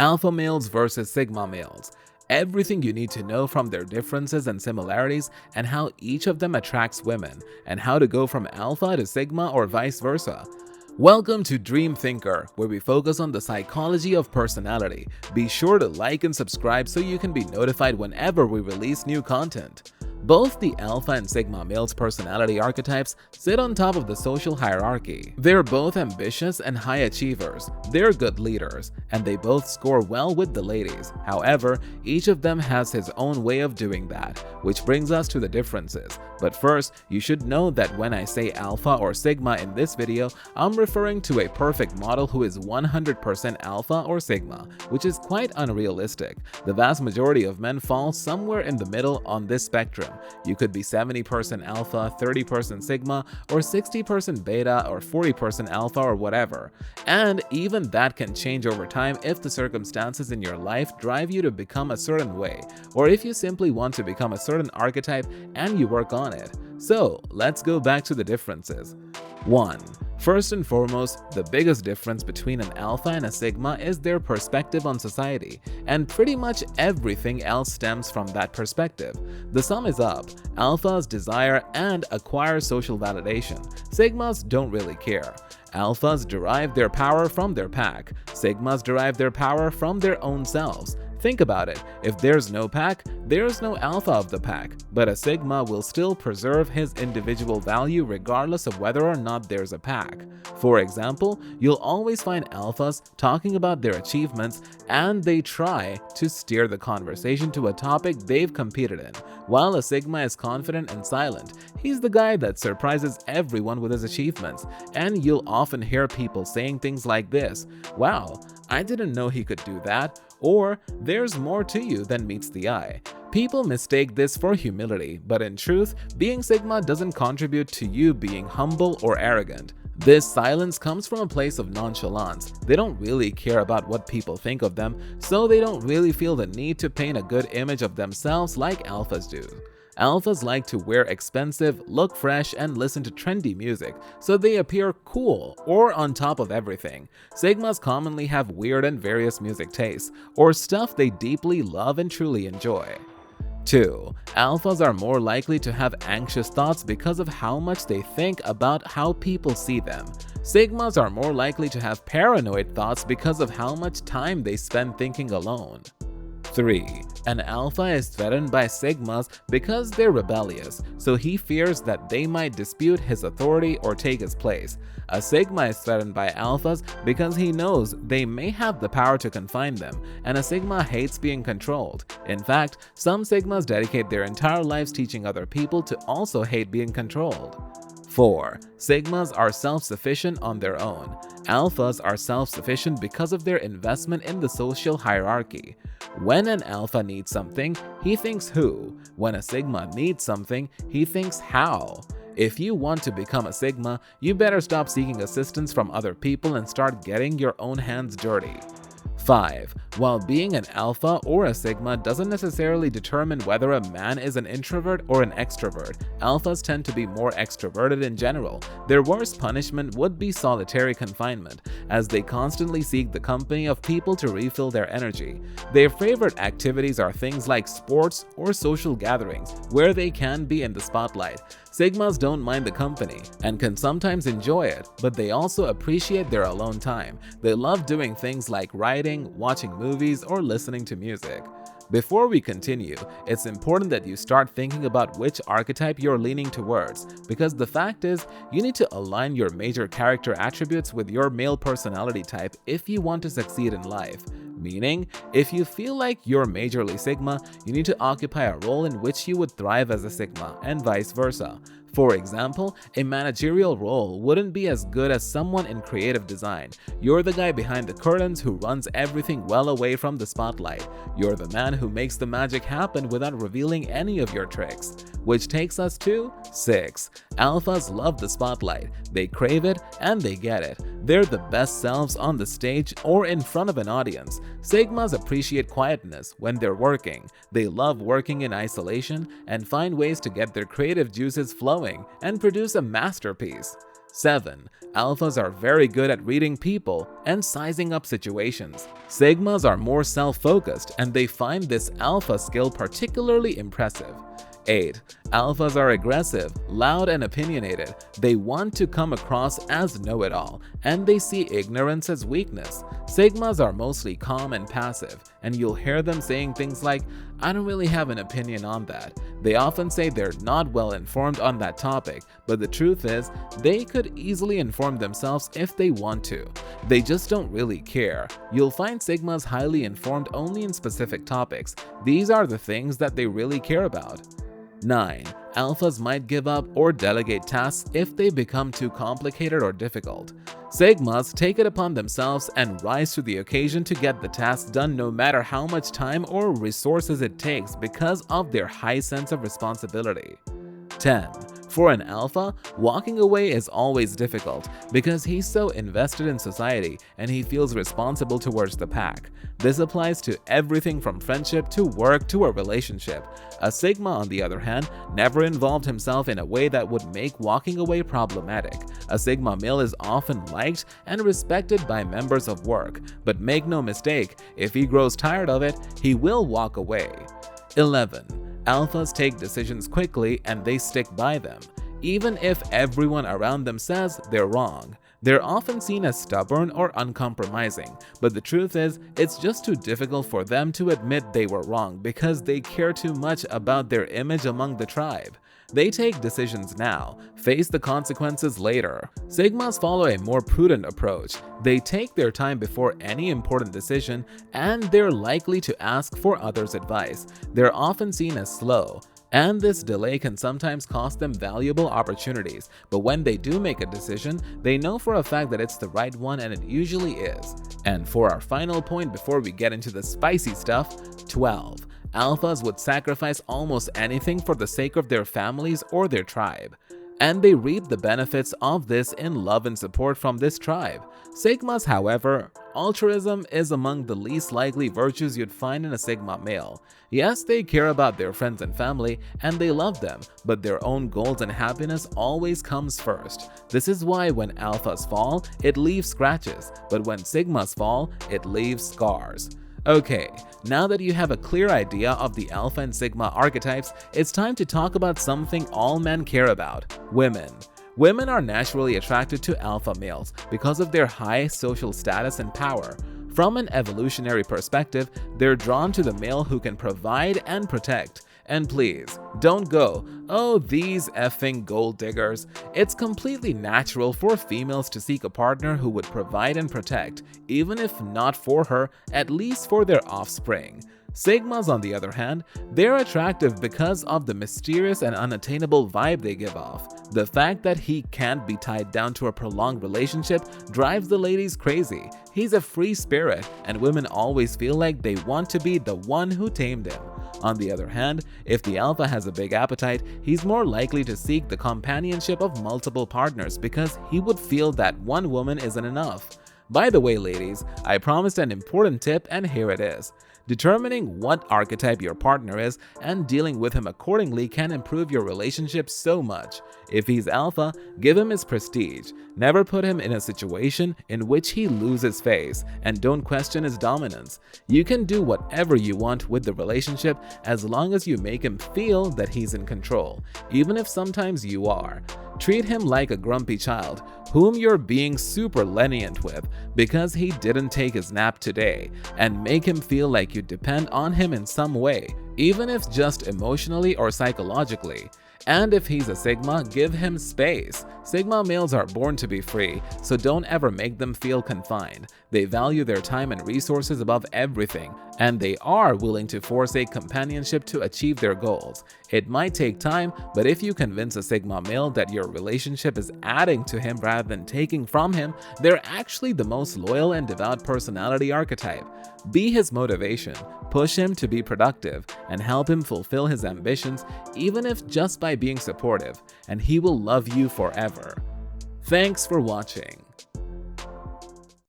Alpha males versus Sigma males. Everything you need to know from their differences and similarities, and how each of them attracts women, and how to go from Alpha to Sigma or vice versa. Welcome to Dream Thinker, where we focus on the psychology of personality. Be sure to like and subscribe so you can be notified whenever we release new content. Both the Alpha and Sigma males' personality archetypes sit on top of the social hierarchy. They're both ambitious and high achievers, they're good leaders, and they both score well with the ladies. However, each of them has his own way of doing that, which brings us to the differences. But first, you should know that when I say Alpha or Sigma in this video, I'm referring to a perfect model who is 100% Alpha or Sigma, which is quite unrealistic. The vast majority of men fall somewhere in the middle on this spectrum. You could be 70% Alpha, 30% Sigma, or 60% Beta, or 40% Alpha, or whatever. And even that can change over time if the circumstances in your life drive you to become a certain way, or if you simply want to become a certain archetype and you work on it. So let's go back to the differences. 1. First and foremost, the biggest difference between an Alpha and a Sigma is their perspective on society, and pretty much everything else stems from that perspective. The sum is up. Alphas desire and acquire social validation. Sigmas don't really care. Alphas derive their power from their pack. Sigmas derive their power from their own selves. Think about it, if there's no pack, there's no Alpha of the pack, but a Sigma will still preserve his individual value regardless of whether or not there's a pack. For example, you'll always find Alphas talking about their achievements, and they try to steer the conversation to a topic they've competed in, while a Sigma is confident and silent. He's the guy that surprises everyone with his achievements, and you'll often hear people saying things like this: "Wow, I didn't know he could do that," or "There's more to you than meets the eye." People mistake this for humility, but in truth, being Sigma doesn't contribute to you being humble or arrogant. This silence comes from a place of nonchalance. They don't really care about what people think of them, so they don't really feel the need to paint a good image of themselves like Alphas do. Alphas like to wear expensive, look fresh, and listen to trendy music, so they appear cool or on top of everything. Sigmas commonly have weird and various music tastes, or stuff they deeply love and truly enjoy. 2. Alphas are more likely to have anxious thoughts because of how much they think about how people see them. Sigmas are more likely to have paranoid thoughts because of how much time they spend thinking alone. 3. An Alpha is threatened by Sigmas because they're rebellious, so he fears that they might dispute his authority or take his place. A Sigma is threatened by Alphas because he knows they may have the power to confine them, and a Sigma hates being controlled. In fact, some Sigmas dedicate their entire lives teaching other people to also hate being controlled. 4. Sigmas are self-sufficient on their own. Alphas are self-sufficient because of their investment in the social hierarchy. When an Alpha needs something, he thinks who. When a Sigma needs something, he thinks how. If you want to become a Sigma, you better stop seeking assistance from other people and start getting your own hands dirty. 5. While being an Alpha or a Sigma doesn't necessarily determine whether a man is an introvert or an extrovert, Alphas tend to be more extroverted in general. Their worst punishment would be solitary confinement, as they constantly seek the company of people to refill their energy. Their favorite activities are things like sports or social gatherings, where they can be in the spotlight. Sigmas don't mind the company and can sometimes enjoy it, but they also appreciate their alone time. They love doing things like writing, watching movies, or listening to music. Before we continue, it's important that you start thinking about which archetype you're leaning towards, because the fact is, you need to align your major character attributes with your male personality type if you want to succeed in life. Meaning, if you feel like you're majorly Sigma, you need to occupy a role in which you would thrive as a Sigma, and vice versa. For example, a managerial role wouldn't be as good as someone in creative design. You're the guy behind the curtains who runs everything well away from the spotlight. You're the man who makes the magic happen without revealing any of your tricks. Which takes us to 6. Alphas love the spotlight. They crave it and they get it. They're the best selves on the stage or in front of an audience. Sigmas appreciate quietness when they're working. They love working in isolation and find ways to get their creative juices flowing and produce a masterpiece. 7. Alphas are very good at reading people and sizing up situations. Sigmas are more self-focused and they find this alpha skill particularly impressive. 8. Alphas are aggressive, loud, and opinionated. They want to come across as know-it-all, and they see ignorance as weakness. Sigmas are mostly calm and passive, and you'll hear them saying things like, "I don't really have an opinion on that." They often say they're not well informed on that topic, but the truth is, they could easily inform themselves if they want to. They just don't really care. You'll find Sigmas highly informed only in specific topics. These are the things that they really care about. 9. Alphas might give up or delegate tasks if they become too complicated or difficult. Sigmas take it upon themselves and rise to the occasion to get the task done no matter how much time or resources it takes because of their high sense of responsibility. 10. For an alpha, walking away is always difficult because he's so invested in society and he feels responsible towards the pack. This applies to everything from friendship to work to a relationship. A Sigma, on the other hand, never involved himself in a way that would make walking away problematic. A Sigma male is often liked and respected by members of work, but make no mistake, if he grows tired of it, he will walk away. 11. Alphas take decisions quickly and they stick by them, even if everyone around them says they're wrong. They're often seen as stubborn or uncompromising, but the truth is, it's just too difficult for them to admit they were wrong because they care too much about their image among the tribe. They take decisions now, face the consequences later. Sigmas follow a more prudent approach. They take their time before any important decision, and they're likely to ask for others' advice. They're often seen as slow, and this delay can sometimes cost them valuable opportunities. But when they do make a decision, they know for a fact that it's the right one, and it usually is. And for our final point before we get into the spicy stuff, 12. Alphas would sacrifice almost anything for the sake of their families or their tribe, and they reap the benefits of this in love and support from this tribe. Sigmas, however, altruism is among the least likely virtues you'd find in a Sigma male. Yes, they care about their friends and family, and they love them, but their own goals and happiness always comes first. This is why when alphas fall, it leaves scratches, but when Sigmas fall, it leaves scars. Okay, now that you have a clear idea of the Alpha and Sigma archetypes, it's time to talk about something all men care about: women. Women are naturally attracted to alpha males because of their high social status and power. From an evolutionary perspective, they're drawn to the male who can provide and protect. And please, don't go, "Oh, these effing gold diggers." It's completely natural for females to seek a partner who would provide and protect, even if not for her, at least for their offspring. Sigmas, on the other hand, they're attractive because of the mysterious and unattainable vibe they give off. The fact that he can't be tied down to a prolonged relationship drives the ladies crazy. He's a free spirit, and women always feel like they want to be the one who tamed him. On the other hand, if the alpha has a big appetite, he's more likely to seek the companionship of multiple partners because he would feel that one woman isn't enough. By the way, ladies, I promised an important tip, and here it is. Determining what archetype your partner is and dealing with him accordingly can improve your relationship so much. If he's alpha, give him his prestige. Never put him in a situation in which he loses face, and don't question his dominance. You can do whatever you want with the relationship as long as you make him feel that he's in control, even if sometimes you are. Treat him like a grumpy child whom you're being super lenient with because he didn't take his nap today, and make him feel like you depend on him in some way, even if just emotionally or psychologically. And if he's a Sigma, give him space. Sigma males are born to be free, so don't ever make them feel confined. They value their time and resources above everything, and they are willing to forsake companionship to achieve their goals. It might take time, but if you convince a Sigma male that your relationship is adding to him rather than taking from him, they're actually the most loyal and devout personality archetype. Be his motivation, push him to be productive, and help him fulfill his ambitions, even if just by being supportive, and he will love you forever. Thanks for watching.